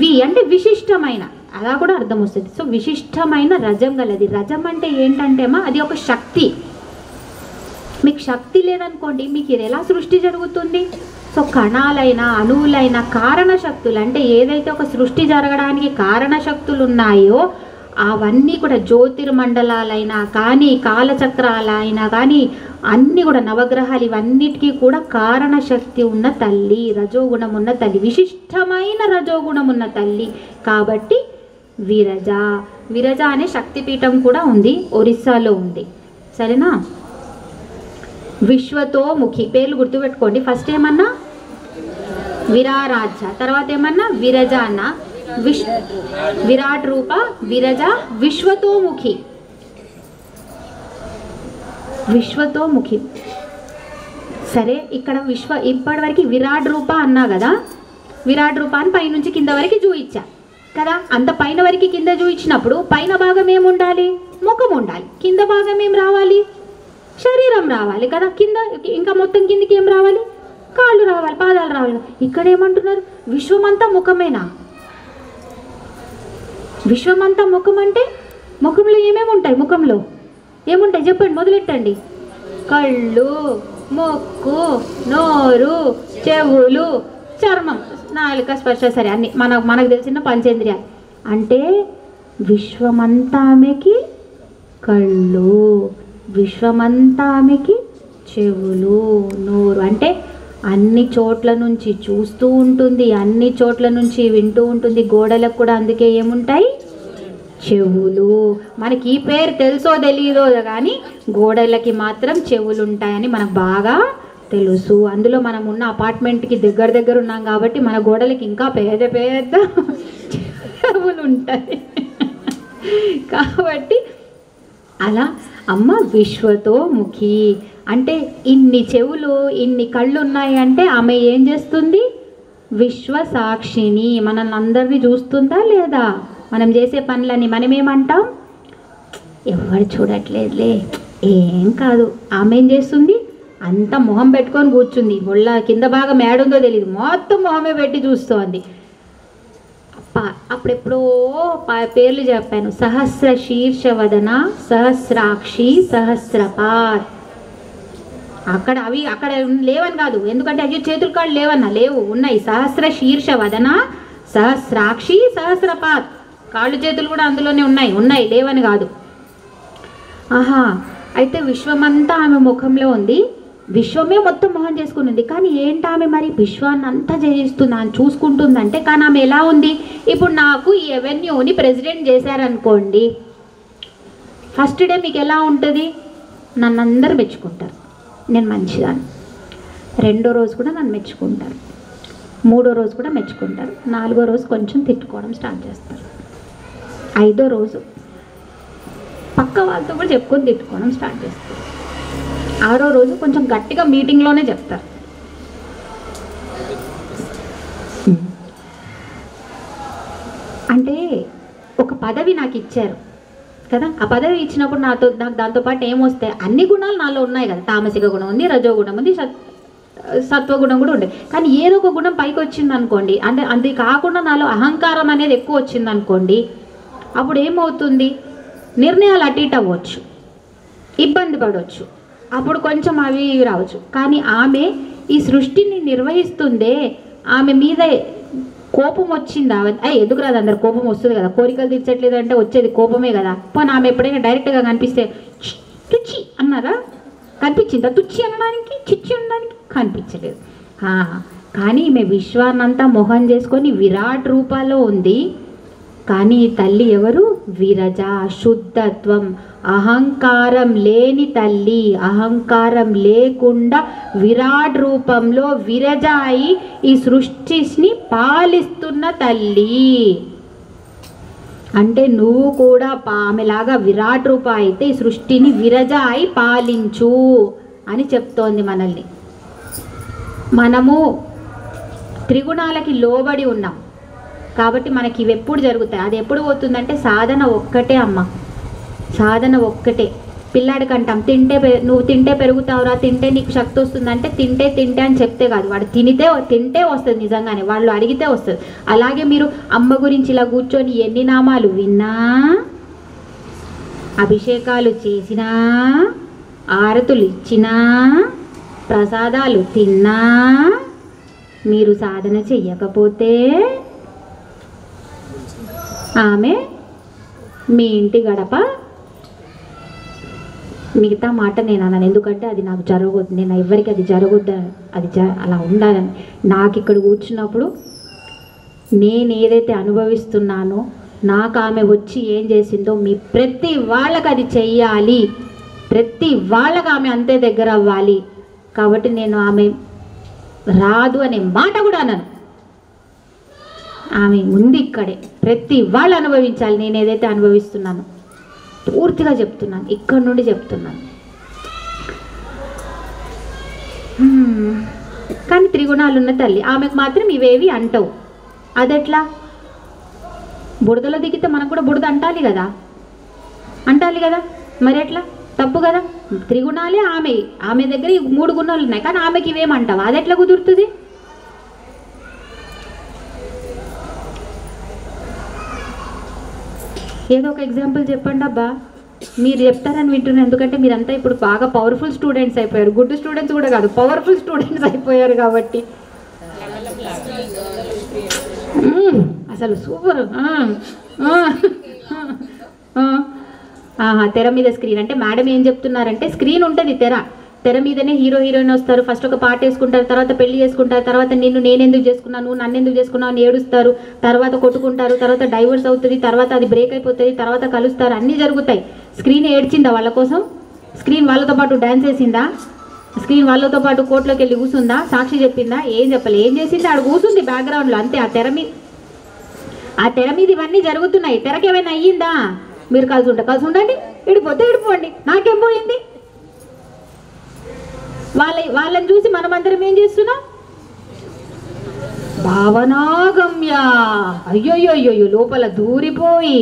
వి అంటే విశిష్టమైన, అలా కూడా అర్థం వస్తుంది. సో విశిష్టమైన రజం గలది. రజం అంటే ఏంటంటేమా అది ఒక శక్తి. మీకు శక్తి లేదనుకోండి, మీకు ఇది ఎలా సృష్టి జరుగుతుంది? సో కణాలైనా అణువులైనా కారణ శక్తులు, అంటే ఏదైతే ఒక సృష్టి జరగడానికి కారణ శక్తులు ఉన్నాయో అవన్నీ కూడా జ్యోతిర్మండలాలైనా కానీ, కాలచక్రాలైనా కానీ, అన్నీ కూడా నవగ్రహాలు, ఇవన్నిటికీ కూడా కారణ శక్తి ఉన్న తల్లి, రజోగుణం ఉన్న తల్లి, విశిష్టమైన రజోగుణం ఉన్న తల్లి. కాబట్టి విరజ. విరజ అనే శక్తిపీఠం కూడా ఉంది, ఒరిస్సాలో ఉంది. సరేనా? విశ్వతోముఖి పేర్లు గుర్తుపెట్టుకోండి. ఫస్ట్ ఏమన్నా విరారాజ, తర్వాత ఏమన్నా విరజ అన్న. విరాట్ రూప, విరజ, విశ్వతోముఖి. విశ్వతోముఖి. సరే, ఇక్కడ ఇప్పటివరకు విరాట్ రూప అన్నా కదా. విరాట్ రూప అని పైనుంచి కింద వరకు చూయించా కదా. అంత పైన వరకు కింద చూయించినప్పుడు పైన భాగం ఏముండాలి? ముఖం ఉండాలి. కింద భాగం ఏం రావాలి? శరీరం రావాలి కదా. కింద ఇంకా మొత్తం కిందికి ఏం రావాలి? కాళ్ళు రావాలి, పాదాలు రావాలి. ఇక్కడ ఏమంటున్నారు? విశ్వమంతా ముఖమేనా? విశ్వమంతా ముఖం అంటే ముఖంలో ఏమేమి ఉంటాయి? ముఖంలో ఏముంటాయి చెప్పండి, మొదలెట్టండి. కళ్ళు, ముక్కు, నోరు, చెవులు, చర్మం, నాలుక, స్పర్శ, సరే అన్ని మనకు తెలిసిన పంచేంద్రియాలు. అంటే విశ్వమంతా ఆమెకి కళ్ళు, విశ్వమంతా ఆమెకి చెవులు, నోరు. అంటే అన్ని చోట్ల నుంచి చూస్తూ ఉంటుంది, అన్ని చోట్ల నుంచి వింటూ ఉంటుంది. గోడలకు కూడా అందుకే ఏముంటాయి? చెవులు. మనకి ఈ పేరు తెలుసో తెలియదో కానీ గోడలకి మాత్రం చెవులు ఉంటాయని మనకు బాగా తెలుసు. అందులో మనం ఉన్న అపార్ట్మెంట్కి దగ్గర ఉన్నాం కాబట్టి మన గోడలకి ఇంకా పెద్ద చెవులు ఉంటాయి. కాబట్టి అలా అమ్మ విశ్వతో ముఖి అంటే ఇన్ని చెవులు ఇన్ని కళ్ళు ఉన్నాయి అంటే ఆమె ఏం చేస్తుంది? విశ్వ సాక్షిని. మనల్ని అందరినీ చూస్తుందా లేదా? మనం చేసే పనులని మనమేమంటాం? ఎవరు చూడట్లేదులే, ఏం కాదు. ఆమె ఏం చేస్తుంది? అంత మొహం పెట్టుకొని కూర్చుంది. ఒళ్ళ కింద బాగా మేడుందో తెలియదు, మొత్తం మొహమే పెట్టి చూస్తోంది. అప్పుడెప్పుడో పేర్లు చెప్పాను. సహస్ర శీర్షవదన, సహస్రాక్షి, సహస్రపాత్. అక్కడ లేవని కాదు, ఎందుకంటే అయ్యో చేతులు కాళ్ళు లేవన్నా, లేవు, ఉన్నాయి. సహస్ర శీర్షవదన, సహస్రాక్షి, సహస్రపాత్. కాళ్ళు చేతులు కూడా అందులోనే ఉన్నాయి, లేవని కాదు. ఆహా, అయితే విశ్వమంతా ఆమె ముఖంలో ఉంది. విశ్వమే మొత్తం మొహం చేసుకుని ఉంది. కానీ ఏంటి ఆమె మరి విశ్వాన్ని అంతా జయిస్తుంది, అని చూసుకుంటుందంటే. కానీ ఆమె ఎలా ఉంది? ఇప్పుడు నాకు ఈ ఎవెన్యూని ప్రెసిడెంట్ చేశారనుకోండి, ఫస్ట్ డే మీకు ఎలా ఉంటుంది? నన్ను అందరూ మెచ్చుకుంటారు, నేను మంచిదాన్ని. రెండో రోజు కూడా నన్ను మెచ్చుకుంటారు, మూడో రోజు కూడా మెచ్చుకుంటారు, నాలుగో రోజు కొంచెం తిట్టుకోవడం స్టార్ట్ చేస్తారు, ఐదో రోజు పక్క వాళ్ళతో కూడా చెప్పుకొని తిట్టుకోవడం స్టార్ట్ చేస్తారు, ఆరో రోజు కొంచెం గట్టిగా మీటింగ్లోనే చెప్తారు. అంటే ఒక పదవి నాకు ఇచ్చారు కదా, ఆ పదవి ఇచ్చినప్పుడు నాకు దాంతోపాటు ఏమొస్తాయి? అన్ని గుణాలు నాలో ఉన్నాయి కదా. తామసిక గుణం ఉంది, రజోగుణం ఉంది, సత్వగుణం కూడా ఉండే. కానీ ఏదో ఒక గుణం పైకి వచ్చింది అనుకోండి, అంటే అది కాకుండా నాలో అహంకారం అనేది ఎక్కువ వచ్చింది అనుకోండి, అప్పుడు ఏమవుతుంది? నిర్ణయాలు అటు ఇటు అవ్వచ్చు, ఇబ్బంది పడవచ్చు, అప్పుడు కొంచెం అవి రావచ్చు. కానీ ఆమె ఈ సృష్టిని నిర్వహిస్తుందే, ఆమె మీద కోపం వచ్చిందా? ఎందుకు రాదు? అందరు కోపం వస్తుంది కదా, కోరికలు తీర్చట్లేదు అంటే వచ్చేది కోపమే కదా. పోనీ ఆమె ఎప్పుడైనా డైరెక్ట్గా కనిపిస్తే తుచ్చి అన్నారా? కనిపించిందా? తుచ్చి అనడానికి, చిచ్చి అనడానికి కనిపించలేదు. కానీ ఈమె విశ్వాన్నంతా మొహం చేసుకొని విరాట్ రూపాల్లో ఉంది. కానీ ఈ తల్లి ఎవరు? విరజ, శుద్ధత్వం, అహంకారం లేని తల్లి. అహంకారం లేకుండా విరాట్ రూపంలో విరజ అయి ఈ సృష్టిని పాలిస్తున్న తల్లి. అంటే నువ్వు కూడా ఆమెలాగా విరాట్ రూప అయితే ఈ సృష్టిని విరజ అయి పాలించు అని చెప్తోంది మనల్ని. మనము త్రిగుణాలకి లోబడి ఉన్నాం కాబట్టి మనకి ఇవి ఎప్పుడు జరుగుతాయి? అది ఎప్పుడు పోతుందంటే సాధన ఒక్కటే అమ్మ, సాధన ఒక్కటే. పిల్లాడికి అంటాం నువ్వు తింటే పెరుగుతావురా, తింటే నీకు శక్తి వస్తుందంటే తింటే అని చెప్తే కాదు, వాడు తింటే వస్తుంది నిజంగానే, వాళ్ళు అడిగితే వస్తుంది. అలాగే మీరు అమ్మ గురించి ఇలా కూర్చొని ఎన్ని నామాలు విన్నా, అభిషేకాలు చేసినా, ఆరతులు ఇచ్చినా, ప్రసాదాలు తిన్నా, మీరు సాధన చెయ్యకపోతే ఆమె మీ ఇంటి గడప. మిగతా మాట నేను అన్నాను, ఎందుకంటే అది నాకు జరగదు, నేను ఎవరికి అది జరగొద్దు, అది అలా ఉండాలని. నాకు ఇక్కడ కూర్చున్నప్పుడు నేను ఏదైతే అనుభవిస్తున్నానో, నాకు ఆమె వచ్చి ఏం చేసిందో మీ ప్రతి వాళ్ళకి అది చెయ్యాలి, ప్రతి వాళ్ళకి ఆమె అంతే దగ్గర అవ్వాలి. కాబట్టి నేను ఆమె రాదు అనే మాట కూడా అన్నాను. ఆమె ఉంది ఇక్కడే, ప్రతి వాళ్ళు అనుభవించాలి. నేను ఏదైతే అనుభవిస్తున్నానో పూర్తిగా చెప్తున్నాను, ఇక్కడ నుండి చెప్తున్నాను. కానీ త్రిగుణాలు ఉన్న తల్లి, ఆమెకు మాత్రం ఇవేవి అంటవు. అదెట్లా? బురదలో దిగితే మనకు కూడా బురద అంటాలి కదా, మరి ఎట్లా? తప్పు కదా. త్రిగుణాలే ఆమె దగ్గర 3 గుణాలు ఉన్నాయి, కానీ ఆమెకి ఇవేమంటావు? అది ఎట్లా కుదురుతుంది? ఏదో ఒక ఎగ్జాంపుల్ చెప్పండి అబ్బా. మీరు చెప్తారని వింటున్నాను, ఎందుకంటే మీరంతా ఇప్పుడు బాగా పవర్ఫుల్ స్టూడెంట్స్ అయిపోయారు. గుడ్ స్టూడెంట్స్ కూడా కాదు, పవర్ఫుల్ స్టూడెంట్స్ అయిపోయారు కాబట్టి అసలు సూపర్. తెర మీద స్క్రీన్ అంటే మేడం ఏం చెప్తున్నారంటే, స్క్రీన్ ఉంటుంది, తెర మీదనే హీరో హీరోయిన్ వస్తారు, ఫస్ట్ ఒక పాట వేసుకుంటారు, తర్వాత పెళ్లి చేసుకుంటారు, తర్వాత నేనెందుకు చేసుకున్నాను, నువ్వు నన్ను ఎందుకు చేసుకున్నావు అని ఏడుస్తారు, తర్వాత కొట్టుకుంటారు, తర్వాత డైవర్స్ అవుతుంది, తర్వాత అది బ్రేక్ అయిపోతుంది, తర్వాత కలుస్తారు, అన్నీ జరుగుతాయి. స్క్రీన్ ఏడ్చిందా వాళ్ళ కోసం? స్క్రీన్ వాళ్ళతో పాటు డ్యాన్స్ వేసిందా? స్క్రీన్ వాళ్ళతో పాటు కోర్టులోకి వెళ్ళి కూర్చుందా? సాక్షి చెప్పిందా? ఏం చెప్పలే. ఏం చేసింది? ఆడ కూర్చుంది బ్యాక్గ్రౌండ్లో అంతే. ఆ తెర మీద ఇవన్నీ జరుగుతున్నాయి. తెరకి ఏమైనా అయ్యిందా? మీరు కలిసి ఉండండి, విడిపోతే విడిపోండి, నాకేం పోయింది. వాళ్ళని చూసి మనమందరం ఏం చేస్తున్నాం? భావనాగమ్య. అయ్యోయ్యో లోపల దూరిపోయి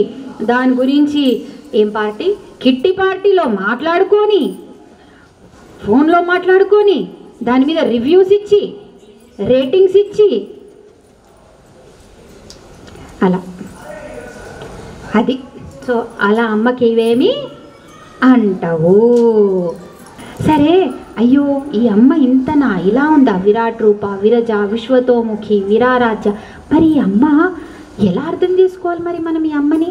దాని గురించి ఏం పార్టీ, కిట్టి పార్టీలో మాట్లాడుకొని, ఫోన్లో మాట్లాడుకొని, దాని మీద రివ్యూస్ ఇచ్చి, రేటింగ్స్ ఇచ్చి, అలా అది. సో అలా అమ్మకి ఇవేమి అంటావు. సరే, అయ్యో ఈ అమ్మ ఇంతనా, ఇలా ఉందా, విరాట్ రూప, విరజ, విశ్వతోముఖి, విరారాజ్య. మరి ఈ అమ్మ ఎలా అర్థం చేసుకోవాలి మరి మనం ఈ అమ్మని?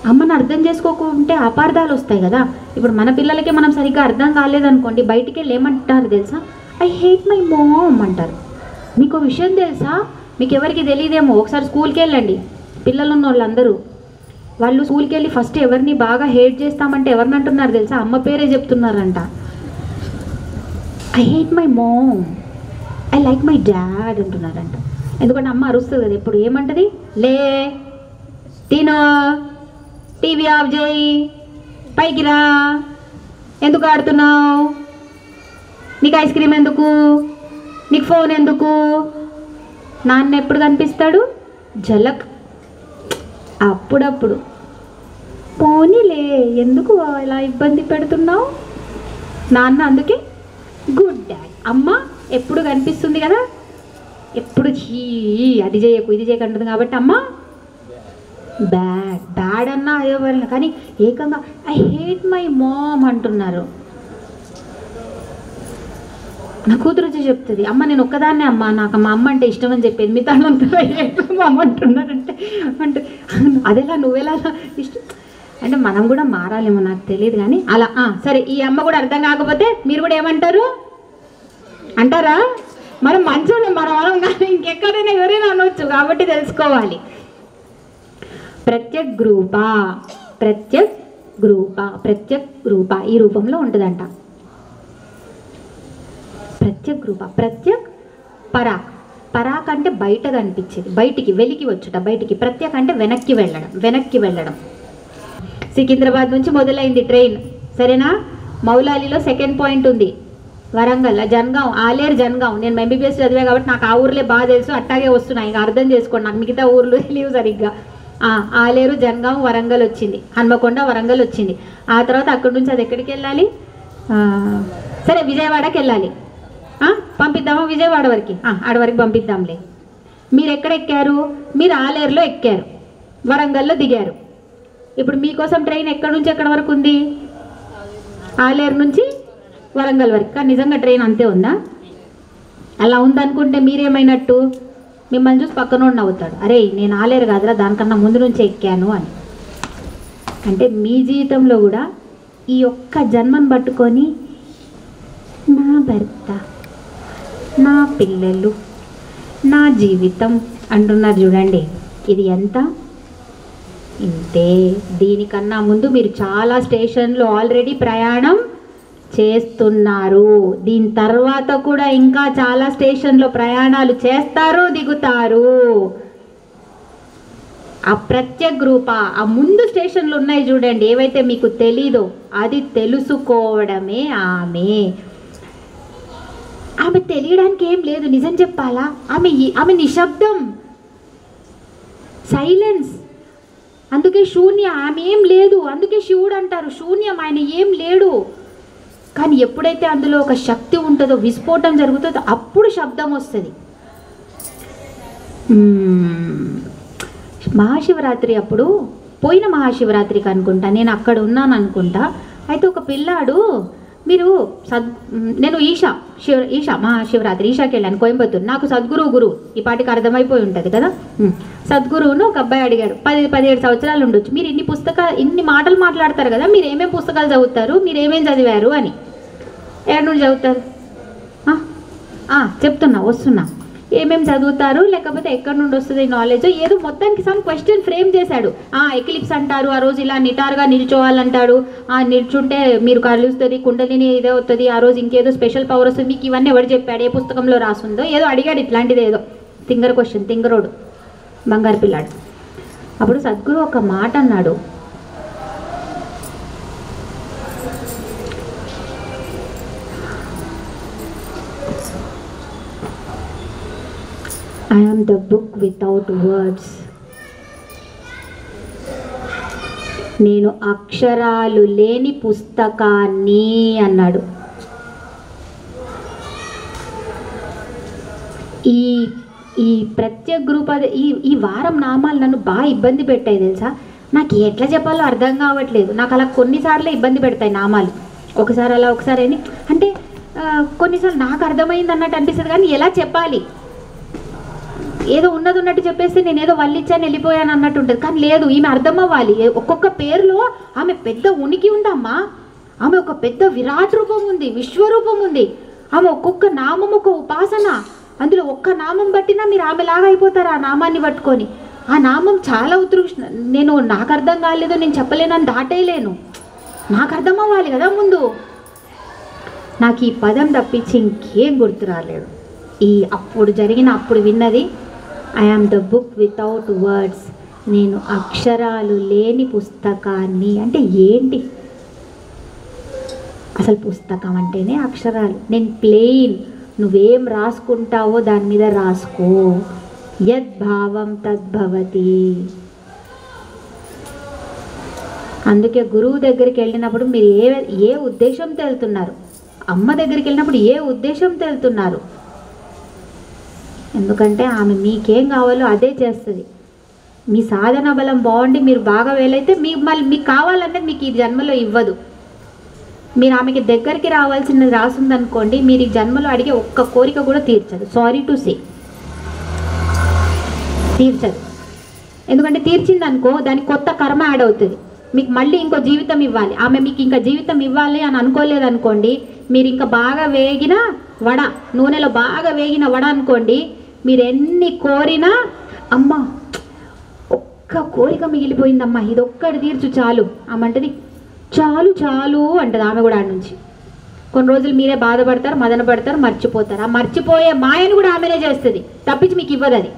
అమ్మని అర్థం చేసుకోకుంటే అపార్థాలు వస్తాయి కదా. ఇప్పుడు మన పిల్లలకే మనం సరిగ్గా అర్థం కాలేదనుకోండి, బయటికి వెళ్ళి ఏమంటారు తెలుసా? ఐ హేట్ మై మామ్ అంటారు. మీకు విషయం తెలుసా? మీకు ఎవరికి తెలియదేమో, ఒకసారి స్కూల్కి వెళ్ళండి. పిల్లలు ఉన్న వాళ్ళందరూ, వాళ్ళు స్కూల్కి వెళ్ళి ఫస్ట్ ఎవరిని బాగా హేట్ చేస్తామంటే ఎవరిని అంటున్నారు తెలుసా? అమ్మ పేరే చెప్తున్నారంట. I hate my mom, I like my dad అంటున్నారంట. ఎందుకంటే అమ్మ అరుస్తుంది కదా ఎప్పుడు. ఏమంటది? లే, తినో, టీవీ ఆఫ్ చేయి, పైకి రా, ఎందుకు ఆడుతున్నావు, నీకు ఐస్ క్రీమ్ ఎందుకు, నీకు ఫోన్ ఎందుకు. నాన్న ఎప్పుడు కనిపిస్తాడు? జలక్, అప్పుడప్పుడు. పోనీలే, ఎందుకు ఇలా ఇబ్బంది పెడుతున్నావు నాన్న, అందుకే గుడ్ డాడ్. అమ్మ ఎప్పుడు కనిపిస్తుంది కదా, ఎప్పుడు అది చేయకు ఇది చేయకంటుంది కాబట్టి అమ్మ బ్యాడ్ అన్నా అయ్యేవాళ్ళని, కానీ ఏకంగా ఐ హేట్ మై మామ్ అంటున్నారు. నా కూతురు వచ్చి చెప్తుంది, అమ్మ నేను ఒక్కదాన్నే అమ్మ, నాకు మా అమ్మ అంటే ఇష్టం అని చెప్పేది, మీ తనంతా మా అమ్మ అంటున్నారంటే అంటే అదేలా నువ్వెలా ఇష్టం అంటే మనం కూడా మారాలేమో నాకు తెలియదు కానీ అలా. సరే, ఈ అమ్మ కూడా అర్థం కాకపోతే మీరు కూడా ఏమంటారు అంటారా? మనం మంచోళ్ళం, మనం కానీ ఇంకెక్కడైనా ఎవరైనా అనవచ్చు కాబట్టి తెలుసుకోవాలి. ప్రత్యక్ రూప ఈ రూపంలో ఉంటుందంట. ప్రత్యక్ పరాక్ అంటే బయట కనిపించేది, బయటికి వెలికి వచ్చుట, బయటికి. ప్రత్యక్ అంటే వెనక్కి వెళ్ళడం. సికింద్రాబాద్ నుంచి మొదలైంది ట్రైన్, సరేనా? మౌలాలిలో సెకండ్ పాయింట్ ఉంది, వరంగల్, జన్గాం, ఆలేరు, జన్గాం. నేను ఎంబీబీఎస్ చదివా కాబట్టి నాకు ఆ ఊర్లే బాగా తెలుసు, అట్టాగే వస్తున్నాయి. ఇంకా అర్థం చేసుకోండి, నాకు మిగతా ఊర్లు తెలియవు సరిగ్గా. ఆలేరు, జన్గాం, వరంగల్ వచ్చింది, హన్మకొండ, వరంగల్ వచ్చింది. ఆ తర్వాత అక్కడి నుంచి అది ఎక్కడికి వెళ్ళాలి? సరే, విజయవాడకి వెళ్ళాలి. పంపిద్దామా విజయవాడ వరకు? ఆడ వరకు పంపిద్దాంలే. మీరు ఎక్కడ ఎక్కారు? మీరు ఆలేరులో ఎక్కారు, వరంగల్లో దిగారు. ఇప్పుడు మీకోసం ట్రైన్ ఎక్కడి నుంచి ఎక్కడి వరకు ఉంది? ఆలేరు నుంచి వరంగల్ వరకు. కానీ నిజంగా ట్రైన్ అంతే ఉందా? అలా ఉందనుకుంటే మీరేమైనట్టు? మిమ్మల్ని చూసి పక్కనోడు నవ్వుతాడు, అరే నేను ఆలేరు కాదురా, దానికన్నా ముందు నుంచి ఎక్కాను అని. అంటే మీ జీవితంలో కూడా ఈ ఒక్క జన్మను పట్టుకొని నా భర్త, నా పిల్లలు, నా జీవితం అంటున్నారు చూడండి. ఇది ఎంత? ఇంతే. దీనికన్నా ముందు మీరు చాలా స్టేషన్లో ఆల్రెడీ ప్రయాణం చేస్తున్నారు. దీని తర్వాత కూడా ఇంకా చాలా స్టేషన్లో ప్రయాణాలు చేస్తారు, దిగుతారు. ఆ ప్రత్యక్ రూప, ఆ ముందు స్టేషన్లు ఉన్నాయి చూడండి, ఏవైతే మీకు తెలీదో అది తెలుసుకోవడమే ఆమె తెలియడానికి ఏం లేదు. నిజం చెప్పాలా, ఆమె నిశ్శబ్దం, సైలెన్స్. అందుకే శూన్య, ఆమె ఏం లేదు. అందుకే శివుడు అంటారు శూన్యం, ఆయన ఏం లేడు. కానీ ఎప్పుడైతే అందులో ఒక శక్తి ఉంటుందో, విస్ఫోటం జరుగుతుందో, అప్పుడు శబ్దం వస్తుంది. మహాశివరాత్రి అప్పుడు, పోయిన మహాశివరాత్రికి అనుకుంటా, నేను అక్కడ ఉన్నాను అనుకుంటా. అయితే ఒక పిల్లాడు, నేను ఈషా మహాశివరాత్రి ఈషాకి వెళ్ళాను, కోయంబత్తూరు. నాకు సద్గురు ఈ పాటికి అర్థమైపోయి ఉంటుంది కదా. సద్గురువును ఒక అబ్బాయి అడిగాడు, 17 సంవత్సరాలు ఉండొచ్చు. మీరు ఇన్ని మాటలు మాట్లాడతారు కదా, మీరు ఏమేమి పుస్తకాలు చదువుతారు, మీరు ఏమేమి చదివారు అని. ఎక్కడి నుండి చదువుతారు? చెప్తున్నా, వస్తున్నా. ఏమేమి చదువుతారు, లేకపోతే ఎక్కడి నుండి వస్తుంది నాలెడ్జ్, ఏదో మొత్తానికి సమ్ క్వశ్చన్ ఫ్రేమ్ చేశాడు. ఎక్లిప్స్ అంటారు, ఆ రోజు ఇలా నిటారుగా నిల్చోవాలంటాడు, నిల్చుంటే మీరు కలుస్తుంది, కుండలిని ఇదే అవుతుంది, ఆ రోజు ఇంకేదో స్పెషల్ పవర్ వస్తుంది. మీకు ఇవన్నీ ఎవరు చెప్పాడు, ఏ పుస్తకంలో రాసుందో ఏదో అడిగాడు. ఇట్లాంటిది ఏదో తింగర క్వశ్చన్, తింగరోడు, బంగారు పిల్లాడు. అప్పుడు సద్గురు ఒక మాట అన్నాడు, I am the book without words. నేను అక్షరాలు లేని పుస్తకాన్ని అన్నాడు. ఈ ఈ ప్రత్యేక గ్రూప్ అదే ఈ వారం నామాలు నన్ను బాగా ఇబ్బంది పెట్టాయి తెలుసా. నాకు ఎట్లా చెప్పాలో అర్థం కావట్లేదు. నాకు అలా కొన్నిసార్లు ఇబ్బంది పెడతాయి నామాలు, ఒకసారి అలా ఒకసారి అని. అంటే కొన్నిసార్లు నాకు అర్థమైంది అన్నట్టు అనిపిస్తుంది, కానీ ఎలా చెప్పాలి, ఏదో ఉన్నది ఉన్నట్టు చెప్పేస్తే నేను ఏదో వల్లిచ్చాను వెళ్ళిపోయాను అన్నట్టు ఉంటుంది. కానీ లేదు, ఈమె అర్థం అవ్వాలి. ఒక్కొక్క పేరులో ఆమె పెద్ద ఉనికి ఉందమ్మా. ఆమె ఒక పెద్ద విరాట్ రూపం ఉంది, విశ్వరూపం ఉంది. ఆమె ఒక్కొక్క నామం ఒక ఉపాసన. అందులో ఒక్క నామం బట్టినా మీరు ఆమెలాగా అయిపోతారు ఆ నామాన్ని పట్టుకొని. ఆ నామం చాలా ఉత్కృష్ట. నేను నాకు అర్థం కాలేదు, నేను చెప్పలేనని దాటేయలేను. నాకు అర్థం అవ్వాలి కదా ముందు. నాకు ఈ పదం తప్పించి ఇంకేం గుర్తు రాలేదు. ఈ అప్పుడు విన్నది I am the book without words. నేను అక్షరాలు లేని పుస్తకాన్ని. అంటే ఏంటి అసలు? పుస్తకం అంటేనే అక్షరాలు. నేను ప్లెయిన్. నువ్వేం రాసుకుంటావో దాని మీద రాసుకో. యద్భావం తద్భవతి. అందుకే గురువు దగ్గరికి వెళ్ళినప్పుడు మీరు ఏ ఉద్దేశంతో వెళ్తున్నారు? అమ్మ దగ్గరికి వెళ్ళినప్పుడు ఏ ఉద్దేశంతో వెళ్తున్నారు? ఎందుకంటే ఆమె మీకేం కావాలో అదే చేస్తుంది. మీ సాధన బలం బాగుండి మీరు బాగా వేలైతే మళ్ళీ మీకు కావాలంటే మీకు ఈ జన్మలో ఇవ్వదు. మీరు ఆమెకి దగ్గరికి రావాల్సినది రాసిందనుకోండి, మీరు ఈ జన్మలో అడిగే ఒక్క కోరిక కూడా తీర్చదు. Sorry to say, తీర్చదు. ఎందుకంటే తీర్చిందనుకో దానికి కొత్త కర్మ యాడ్ అవుతుంది. మీకు మళ్ళీ ఇంకో జీవితం ఇవ్వాలి. ఆమె మీకు ఇంకా జీవితం ఇవ్వాలి అని అనుకోలేదనుకోండి, మీరు ఇంకా బాగా వేగిన వడ, నూనెలో బాగా వేగిన వడ అనుకోండి, మీరు ఎన్ని కోరినా అమ్మ ఒక్క కోరిక మిగిలిపోయిందమ్మా, ఇదొక్కటి తీర్చు చాలు అమ్మంటది. చాలు చాలు అంటది ఆమె కూడా. ఆడ నుంచి కొన్ని రోజులు మీరే బాధపడతారు, మదన పడతారు, మర్చిపోతారు. ఆ మర్చిపోయే మాయను కూడా ఆమెనే చేస్తుంది, తప్పించి మీకు ఇవ్వదు అది.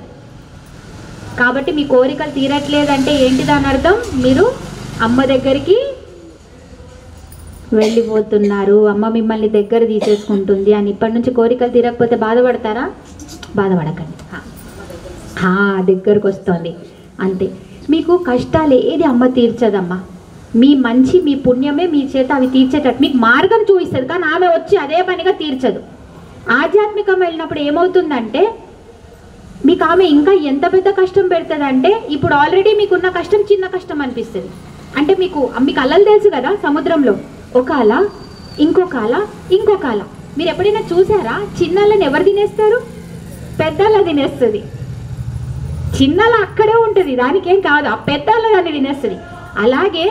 కాబట్టి మీ కోరికలు తీరట్లేదంటే ఏంటి దాని అర్థం? మీరు అమ్మ దగ్గరికి వెళ్ళిపోతున్నారు, అమ్మ మిమ్మల్ని దగ్గర తీసేసుకుంటుంది అని. ఇప్పటి నుంచి కోరికలు తీరకపోతే బాధపడతారా? బాధపడకండి, దగ్గరకు వస్తుంది అంతే. మీకు కష్టాలు ఏది అమ్మ తీర్చదమ్మా. మీ మంచి మీ పుణ్యమే మీ చేత అవి తీర్చేటట్టు మీకు మార్గం చూపిస్తుంది, కానీ ఆమె వచ్చి అదే పనిగా తీర్చదు. ఆధ్యాత్మికం వెళ్ళినప్పుడు ఏమవుతుందంటే మీకు ఆమె ఇంకా ఎంత పెద్ద కష్టం పెడుతుందంటే, ఇప్పుడు ఆల్రెడీ మీకున్న కష్టం చిన్న కష్టం అనిపిస్తుంది. అంటే మీకు అలలు తెలుసు కదా సముద్రంలో, ఒక అల, ఇంకొక అల, ఇంకొక అల. మీరు ఎప్పుడైనా చూసారా? చిన్న అలని ఎవరు తినేస్తారు? పెద్ద అల తినేస్తుంది. చిన్న అల అక్కడే ఉంటుంది, దానికేం కాదు. ఆ పెద్ద అల దాన్ని తినేస్తుంది. అలాగే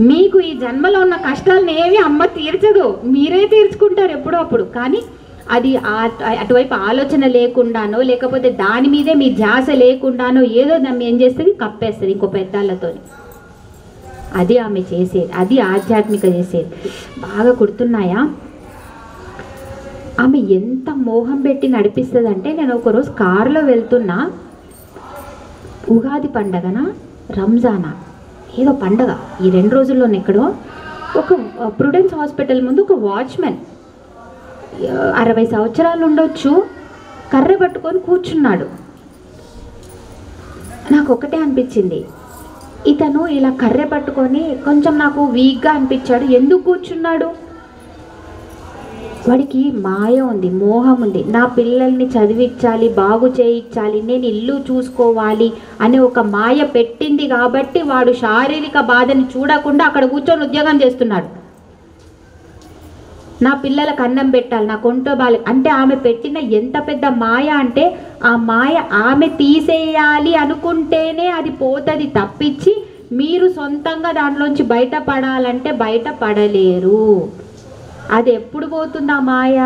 మీకు ఈ జన్మలో ఉన్న కష్టాలను ఏవి అమ్మ తీర్చదు, మీరే తీర్చుకుంటారు ఎప్పుడో అప్పుడు. కానీ అది అటువైపు ఆలోచన లేకుండానో, లేకపోతే దాని మీదే మీ ధ్యాస లేకుండానో ఏదో దాన్ని ఏం చేస్తుంది? కప్పేస్తుంది ఇంకో పెద్దాళ్ళతో. అది ఆమె చేసేది, అది ఆధ్యాత్మిక చేసేది. బాగా గుర్తున్నాయా? ఆమె ఎంత మోహం పెట్టి నడిపిస్తుంది అంటే, నేను ఒకరోజు కారులో వెళ్తున్నా, ఉగాది పండగన రంజానా ఏదో పండగ, ఈ 2 రోజుల్లోనే ఎక్కడో ఒక ప్రుడెన్స్ హాస్పిటల్ ముందు ఒక వాచ్మెన్ 60 సంవత్సరాలు ఉండొచ్చు, కర్ర పట్టుకొని కూర్చున్నాడు. నాకు ఒకటే అనిపించింది, ఇతను ఇలా కర్రె పట్టుకొని కొంచెం నాకు వీక్గా అనిపించాడు. ఎందుకు కూర్చున్నాడు? వాడికి మాయ ఉంది, మోహం ఉంది. నా పిల్లల్ని చదివించాలి, బాగు చేయించాలి, నేను ఇల్లు చూసుకోవాలి అనే ఒక మాయ పెట్టింది కాబట్టి వాడు శారీరక బాధని చూడకుండా అక్కడ కూర్చొని ఉద్యోగం చేస్తున్నాడు. నా పిల్లలకు అన్నం పెట్టాలి, నా కొంటో బాలి అంటే ఆమె పెట్టిన ఎంత పెద్ద మాయ అంటే, ఆ మాయ ఆమె తీసేయాలి అనుకుంటేనే అది పోతుంది తప్పించి మీరు సొంతంగా దాంట్లోంచి బయటపడాలంటే బయటపడలేరు. అది ఎప్పుడు పోతుంది ఆ మాయ?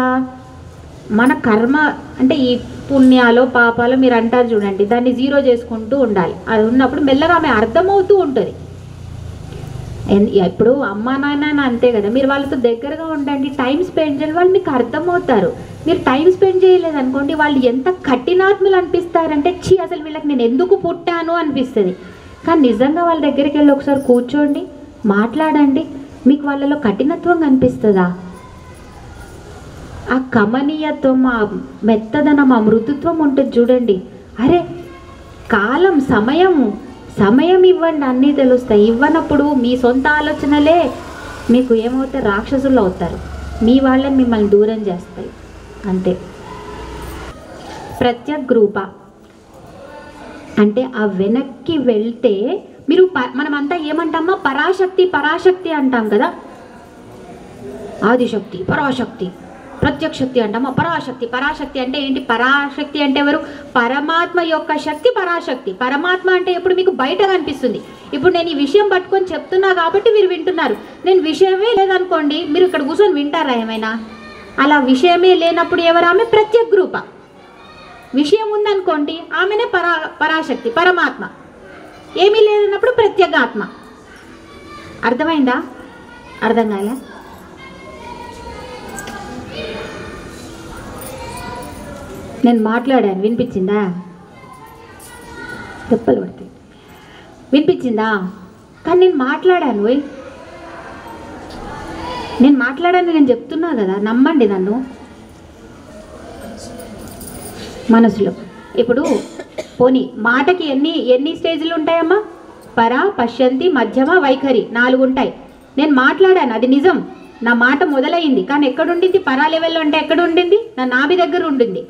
మన కర్మ అంటే ఈ పుణ్యాలో పాపాలో మీరు అంటారు చూడండి, దాన్ని జీరో చేసుకుంటూ ఉండాలి. అది ఉన్నప్పుడు మెల్లగా ఆమె అర్థమవుతూ ఉంటుంది. ఇప్పుడు అమ్మా నాన్న అంతే కదా, మీరు వాళ్ళతో దగ్గరగా ఉండండి, టైం స్పెండ్ చేయాలి, వాళ్ళు మీకు అర్థమవుతారు. మీరు టైం స్పెండ్ చేయలేదు అనుకోండి, వాళ్ళు ఎంత కఠినాత్మలు అనిపిస్తారంటే, అసలు వీళ్ళకి నేను ఎందుకు పుట్టాను అనిపిస్తుంది. కానీ నిజంగా వాళ్ళ దగ్గరికి వెళ్ళి ఒకసారి కూర్చోండి, మాట్లాడండి, మీకు వాళ్ళలో కఠినత్వం కనిపిస్తుందా? ఆ కమనీయత్వం, ఆ మెత్తదనం, ఆ మృదుత్వం ఉంటుంది చూడండి. అరే కాలం, సమయం ఇవ్వండి, అన్నీ తెలుస్తాయి. ఇవ్వనప్పుడు మీ సొంత ఆలోచనలే మీకు ఏమవుతారు, రాక్షసులు అవుతారు. మీ వాళ్ళని మిమ్మల్ని దూరం చేస్తాయి. అంతే. ప్రత్యగ్రూప అంటే ఆ వెనక్కి వెళ్తే మీరు మనమంతా ఏమంటామా, పరాశక్తి అంటాం కదా. ఆదిశక్తి, పరాశక్తి, ప్రత్యక్షక్తి అంటామా. పరాశక్తి అంటే ఏంటి? పరాశక్తి అంటే ఎవరు? పరమాత్మ యొక్క శక్తి పరాశక్తి. పరమాత్మ అంటే ఎప్పుడు మీకు బయట కనిపిస్తుంది. ఇప్పుడు నేను ఈ విషయం పట్టుకొని చెప్తున్నా కాబట్టి మీరు వింటున్నారు. నేను విషయమే లేదనుకోండి, మీరు ఇక్కడ కూర్చొని వింటారా ఏమైనా? అలా విషయమే లేనప్పుడు ఎవరు? ఆమె ప్రత్యగ్రూప. విషయం ఉందనుకోండి, ఆమెనే పరాశక్తి, పరమాత్మ. ఏమీ లేదన్నప్పుడు ప్రత్యేగాత్మ. అర్థమైందా? అర్థం కాలే? నేను మాట్లాడాను, వినిపించిందా? తెప్పలు పడతాయి. వినిపించిందా? కానీ నేను మాట్లాడాను, నేను చెప్తున్నా కదా, నమ్మండి నన్ను. మనసులో ఇప్పుడు పోనీ మాటకి ఎన్ని స్టేజ్లు ఉంటాయమ్మా? పర, పశ్యంతి, మధ్యమ, వైఖరి 4 ఉంటాయి. నేను మాట్లాడాను, అది నిజం. నా మాట మొదలైంది, కానీ ఎక్కడుండింది? పరా లెవెల్లో అంటే ఎక్కడ ఉండింది? నా నాభి దగ్గర ఉండింది.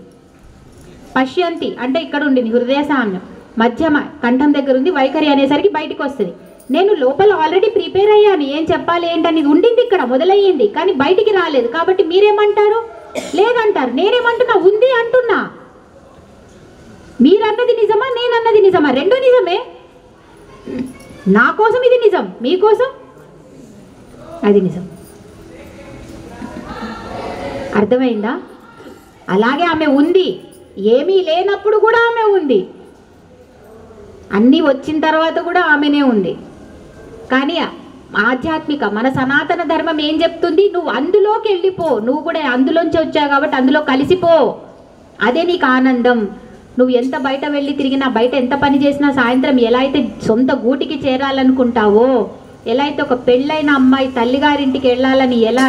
పశ్యంతి అంటే ఇక్కడ ఉండింది, హృదయ సామ్యం. మధ్యమ కంఠం దగ్గర ఉంది. వైఖరి అనేసరికి బయటికి వస్తుంది. నేను లోపల ఆల్రెడీ ప్రిపేర్ అయ్యాను, ఏం చెప్పాలి ఏంటనేది ఉండింది, ఇక్కడ మొదలయ్యింది, కానీ బయటికి రాలేదు. కాబట్టి మీరేమంటారు? లేదంటారు. నేనేమంటున్నా? ఉంది అంటున్నా. మీరన్నది నిజమా, నేనన్నది నిజమా? రెండు నిజమే. నా కోసం ఇది నిజం, మీకోసం అది నిజం. అర్థమైందా? అలాగే ఆమె ఉంది, ఏమీ లేనప్పుడు కూడా ఆమె ఉంది, అన్నీ వచ్చిన తర్వాత కూడా ఆమెనే ఉంది. కానీ ఆధ్యాత్మిక మన సనాతన ధర్మం ఏం చెప్తుంది? నువ్వు అందులోకి వెళ్ళిపో, నువ్వు కూడా అందులోంచి వచ్చావు కాబట్టి అందులో కలిసిపో, అదే నీకు ఆనందం. నువ్వు ఎంత బయట వెళ్ళి తిరిగినా, బయట ఎంత పని చేసినా, సాయంత్రం ఎలా అయితే సొంత గూటికి చేరాలనుకుంటావో, ఎలా అయితే ఒక పెళ్ళైన అమ్మాయి తల్లిగారింటికి వెళ్ళాలని ఎలా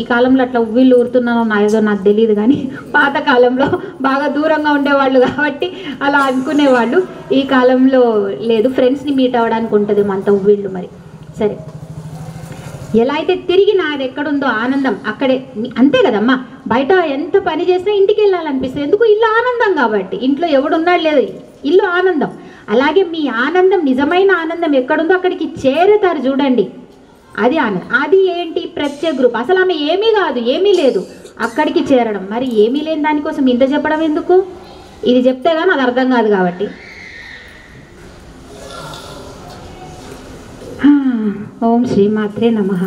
ఈ కాలంలో అట్లా ఉవ్విళ్ళు ఊరుతున్నానో ఏదో నాకు తెలియదు, కానీ పాతకాలంలో బాగా దూరంగా ఉండేవాళ్ళు కాబట్టి అలా అనుకునేవాళ్ళు. ఈ కాలంలో లేదు, ఫ్రెండ్స్ని మీట్ అవ్వడానికి ఉంటుంది అంత ఉవ్విళ్ళు. మరి సరే, ఎలా అయితే తిరిగి నాది ఎక్కడుందో ఆనందం అక్కడే, అంతే కదమ్మా. బయట ఎంత పని చేసినా ఇంటికి వెళ్ళాలనిపిస్తుంది. ఎందుకు? ఇల్లు ఆనందం కాబట్టి. ఇంట్లో ఎవడున్నాడు లేదు, ఇల్లు ఆనందం. అలాగే మీ ఆనందం, నిజమైన ఆనందం ఎక్కడుందో అక్కడికి చేరుతారు చూడండి, అది ఆనందం. అది ఏంటి? ప్రత్యేక గ్రూప్. అసలు ఆమె ఏమీ కాదు, ఏమీ లేదు, అక్కడికి చేరడం. మరి ఏమీ లేని దానికోసం ఇంత చెప్పడం ఎందుకు? ఇది చెప్తే కానీ అది అర్థం కాదు కాబట్టి. ఓం శ్రీమాత్రే నమః.